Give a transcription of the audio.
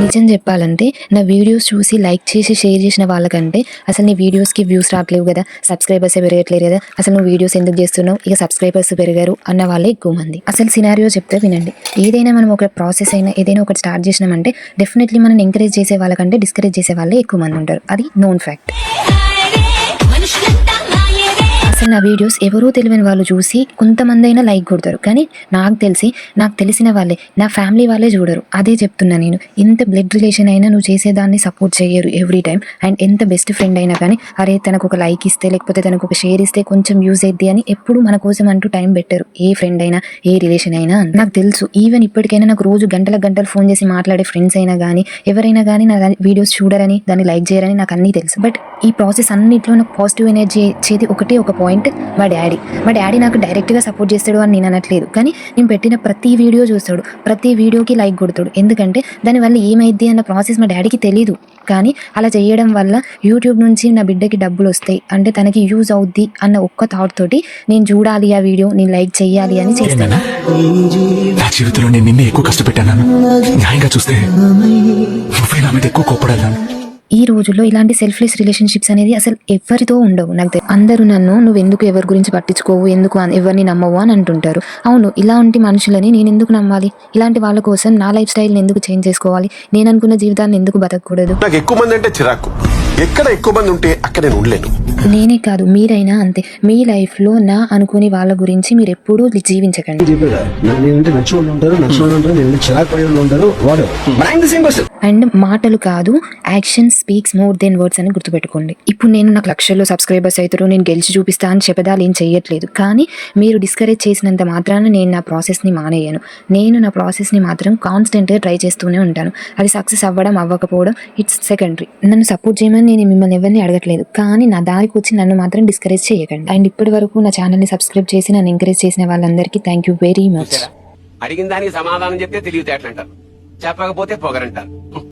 నిజం చెప్పాలంటే నా వీడియోస్ చూసి లైక్ చేసి షేర్ చేసిన వాళ్ళకంటే అసలు నీ వీడియోస్కి వ్యూస్ రావట్లేవు కదా, సబ్స్క్రైబర్స్ పెరగట్లేరు కదా, అసలు నువ్వు వీడియోస్ ఎందుకు చేస్తున్నావు, ఇక సబ్స్క్రైబర్స్ పెరిగారు అన్న వాళ్ళే ఎక్కువ మంది. అసలు సినారియో చెప్తే వినండి. ఏదైనా మనం ఒక ప్రాసెస్ అయినా ఏదైనా ఒకటి స్టార్ట్ చేసినామంటే డెఫినెట్లీ మనం ఎంకరేజ్ చేసే వాళ్ళకంటే డిస్కరేజ్ చేసే వాళ్ళే ఎక్కువ మంది ఉంటారు. అది నోన్ ఫ్యాక్ట్. అసలు నా వీడియోస్ ఎవరో తెలియని వాళ్ళు చూసి కొంతమంది అయినా లైక్ కొడతారు, కానీ నాకు తెలిసిన వాళ్ళే, నా ఫ్యామిలీ వాళ్ళే చూడరు. అదే చెప్తున్నా నేను. ఎంత బ్లడ్ రిలేషన్ అయినా నువ్వు చేసేదాన్ని సపోర్ట్ చేయరు ఎవ్రీ టైం. అండ్ ఎంత బెస్ట్ ఫ్రెండ్ అయినా కానీ అరే తనకు ఒక లైక్ ఇస్తే లేకపోతే తనకు ఒక షేర్ ఇస్తే కొంచెం యూజ్ అయ్యిద్ది అని ఎప్పుడు మన కోసం అంటూ టైం పెట్టరు. ఏ ఫ్రెండ్ అయినా ఏ రిలేషన్ అయినా నాకు తెలుసు. ఈవెన్ ఇప్పటికైనా నాకు రోజు గంటలు ఫోన్ చేసి మాట్లాడే ఫ్రెండ్స్ అయినా కానీ ఎవరైనా కానీ నా వీడియోస్ చూడరని దాన్ని లైక్ చేయరని నాకు అన్నీ తెలుసు. బట్ ఈ ప్రాసెస్ అన్నింటిలో నాకు పాజిటివ్ ఎనర్జీ ఇచ్చేది ఒకటే ఒక పాయింట్, మా డాడీ నాకు డైరెక్ట్గా సపోర్ట్ చేస్తాడు అని నేను అనట్లేదు, కానీ నేను పెట్టిన ప్రతి వీడియో చూస్తాడు, ప్రతి వీడియోకి లైక్ కొడతాడు. ఎందుకంటే దానివల్ల ఏమైద్ది అన్న ప్రాసెస్ మా డాడీకి తెలీదు, కానీ అలా చేయడం వల్ల యూట్యూబ్ నుంచి నా బిడ్డకి డబ్బులు వస్తాయి అంటే తనకి యూజ్ అవుద్ది అన్న ఒక్క థాట్ తోటి నేను చూడాలి ఆ వీడియో, నేను లైక్ చెయ్యాలి అని చేస్తాను. నా జీవితంలో నేను నిన్నే ఎక్కువ కష్టపెట్టాను. న్యాయంగా చూస్తే నువ్వే నా మీద ఎక్కువ కోపడాలను. ఈ రోజుల్లో ఇలాంటి సెల్ఫ్లెస్ రిలేషన్షిప్స్ అనేది అసలు ఎవరితో ఉండవు. నాకు అందరూ నన్ను నువ్వు ఎందుకు ఎవరి గురించి పట్టించుకోవు, ఎందుకు ఎవరిని నమ్మవు అని అంటుంటారు. అవును, ఇలాంటి మనుషులని నేను ఎందుకు నమ్మాలి? ఇలాంటి వాళ్ళ కోసం నా లైఫ్ స్టైల్ని ఎందుకు చేంజ్ చేసుకోవాలి? నేను అనుకున్న జీవితాన్ని ఎందుకు బతకూడదు? నాకు ఎక్కువ మంది అంటే చిరాకు. ఎక్కడ ఎక్కువ మంది ఉంటే అక్కడ నేను ఉండలేను. నేనే కాదు, మీరైనా అంతే. మీ లైఫ్ లో నా అనుకుని వాళ్ళ గురించి మీరు ఎప్పుడూ జీవించకండి. అండ్ మాటలు కాదు, action speaks more than words అని గుర్తుపెట్టుకోండి. ఇప్పుడు నేను నాకు లక్షల్లో సబ్స్క్రైబర్స్ అవుతారు, నేను గెలిచి చూపిస్తా అని చెప్పదాలు ఏం చెయ్యట్లేదు, కానీ మీరు డిస్కరేజ్ చేసినంత మాత్రాన నేను నా ప్రాసెస్ని మానేయను. నేను నా ప్రాసెస్ని మాత్రం కాన్స్టెంట్గా ట్రై చేస్తూనే ఉంటాను. అది సక్సెస్ అవ్వడం అవ్వకపోవడం ఇట్స్ సెకండరీ. నన్ను సపోర్ట్ చేయమని నేను మిమ్మల్ని ఎవరిని అడగట్లేదు, కానీ నా దారికి వచ్చి నన్ను మాత్రం డిస్కరేజ్ చేయకండి. అండ్ ఇప్పటి వరకు నా ఛానల్ని సబ్స్క్రైబ్ చేసి నన్ను ఎంకరేజ్ చేసిన వాళ్ళందరికీ థ్యాంక్ యూ వెరీ మచ్. అడిగిన దానికి సమాధానం చెప్తే తెలివితేటలు అంటారు, చెప్పకపోతే పొగరంటారు.